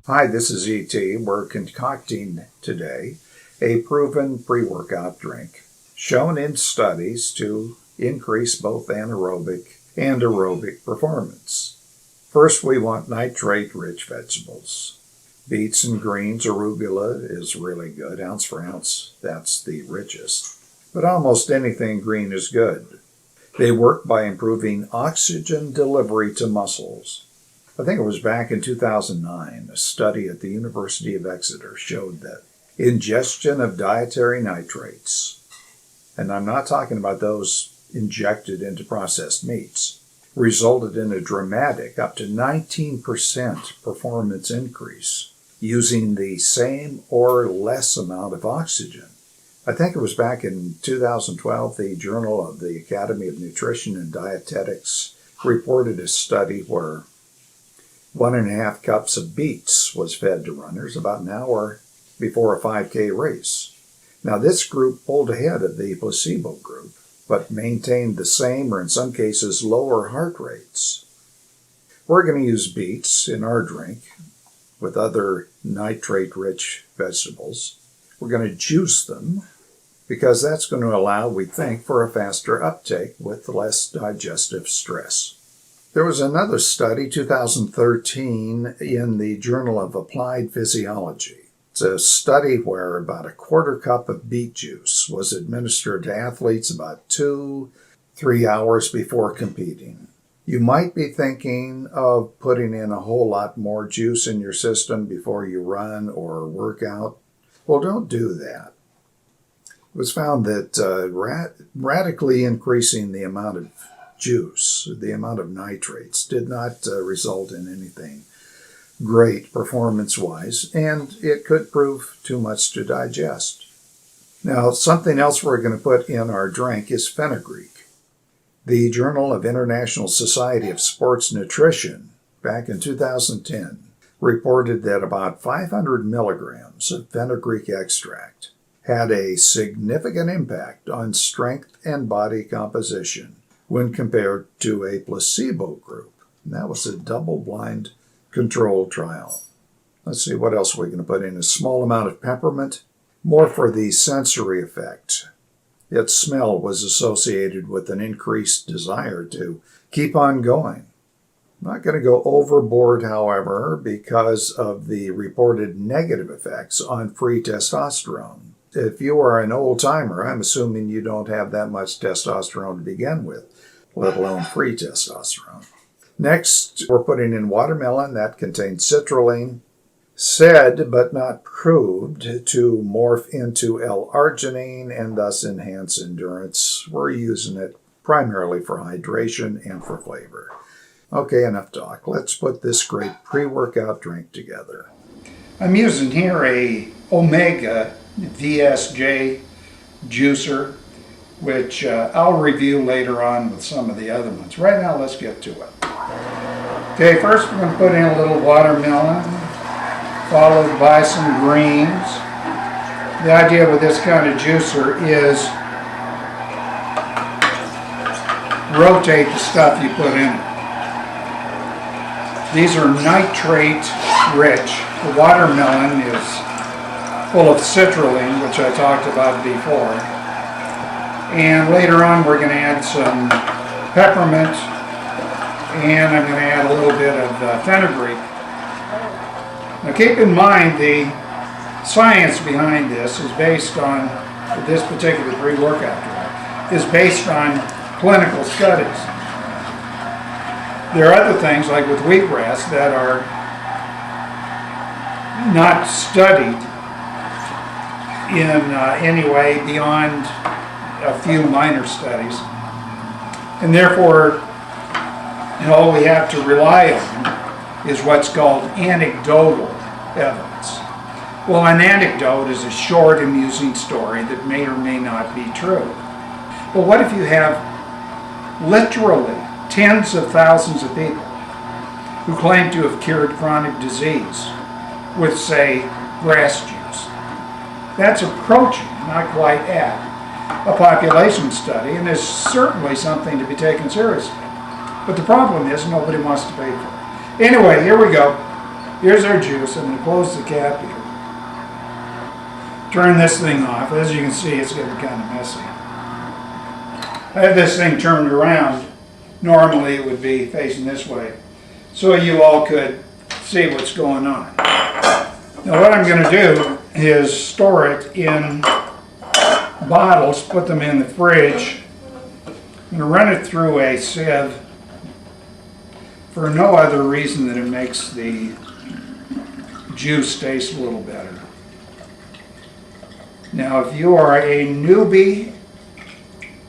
Hi, this is ET. We're concocting today a proven pre-workout drink shown in studies to increase both anaerobic and aerobic performance. First, we want nitrate-rich vegetables. Beets and greens, arugula is really good, ounce for ounce, that's the richest. But almost anything green is good. They work by improving oxygen delivery to muscles. I think it was back in 2009, a study at the University of Exeter showed that ingestion of dietary nitrates, and I'm not talking about those injected into processed meats, resulted in a dramatic up to 19% performance increase using the same or less amount of oxygen. I think it was back in 2012, the Journal of the Academy of Nutrition and Dietetics reported a study where 1.5 cups of beets was fed to runners about an hour before a 5K race. Now, this group pulled ahead of the placebo group, but maintained the same or in some cases lower heart rates. We're going to use beets in our drink with other nitrate-rich vegetables. We're going to juice them because that's going to allow, we think, for a faster uptake with less digestive stress. There was another study, 2013, in the Journal of Applied Physiology. It's a study where about 1/4 cup of beet juice was administered to athletes about 2-3 hours before competing. You might be thinking of putting in a whole lot more juice in your system before you run or work out. Well, don't do that. It was found that radically increasing the amount of juice, the amount of nitrates, did not result in anything great performance-wise, and it could prove too much to digest. Now, something else we're going to put in our drink is fenugreek. The Journal of International Society of Sports Nutrition, back in 2010, reported that about 500 milligrams of fenugreek extract had a significant impact on strength and body composition when compared to a placebo group. And that was a double-blind controlled trial. Let's see, what else we're going to put in. A small amount of peppermint, more for the sensory effect. Its smell was associated with an increased desire to keep on going. I'm not going to go overboard, however, because of the reported negative effects on free testosterone. If you are an old-timer, I'm assuming you don't have that much testosterone to begin with, let alone free testosterone. Next, we're putting in watermelon. That contains citrulline, said but not proved to morph into L-arginine and thus enhance endurance. We're using it primarily for hydration and for flavor. Okay, enough talk. Let's put this great pre-workout drink together. I'm using here a Omega VSJ juicer, which I'll review later on with some of the other ones. Right now, let's get to it. Okay, first we're going to put in a little watermelon, followed by some greens. The idea with this kind of juicer is rotate the stuff you put in it. These are nitrate rich. The watermelon is full of citrulline, which I talked about before. And later on we're going to add some peppermint, and I'm going to add a little bit of fenugreek. Now keep in mind the science behind this is based on, this particular pre-workout drug, is based on clinical studies. There are other things like with wheatgrass that are not studied in any way beyond a few minor studies, and therefore all we have to rely on is what's called anecdotal evidence. Well, an anecdote is a short, amusing story that may or may not be true. But what if you have literally tens of thousands of people who claim to have cured chronic disease with, say, grass juice? That's approaching, not quite at, a population study, and is certainly something to be taken seriously. But the problem is nobody wants to pay for it. Anyway, here we go. Here's our juice. I'm going to close the cap here. Turn this thing off. As you can see, it's getting kind of messy. I have this thing turned around. Normally it would be facing this way, so you all could see what's going on. Now what I'm going to do is store it in bottles, put them in the fridge. I'm going to run it through a sieve for no other reason than it makes the juice taste a little better. Now if you are a newbie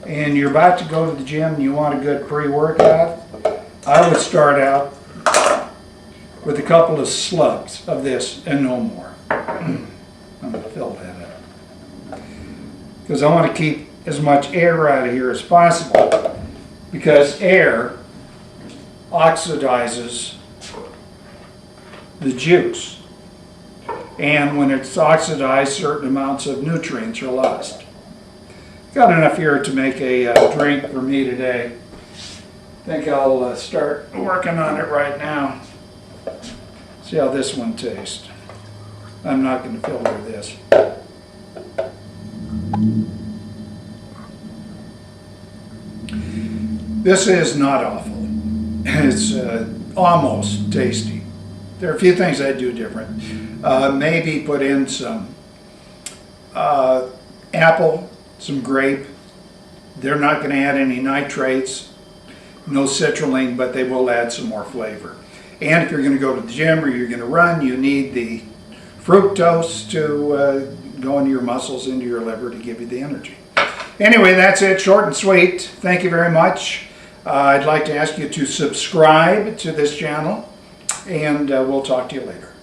and you're about to go to the gym and you want a good pre-workout, I would start out with a couple of slugs of this and no more. I'm going to fill that up because I want to keep as much air out of here as possible, because air oxidizes the juice, and when it's oxidized, certain amounts of nutrients are lost. Got enough here to make a drink for me today. I think I'll start working on it right now. See how this one tastes. I'm not going to filter this. This is not awful. It's almost tasty. There are a few things I do different. Maybe put in some apple, some grape. They're not going to add any nitrates, no citrulline, but they will add some more flavor. And if you're going to go to the gym or you're going to run, you need the fructose to go into your muscles, into your liver, to give you the energy. Anyway, that's it, short and sweet. Thank you very much. I'd like to ask you to subscribe to this channel, and we'll talk to you later.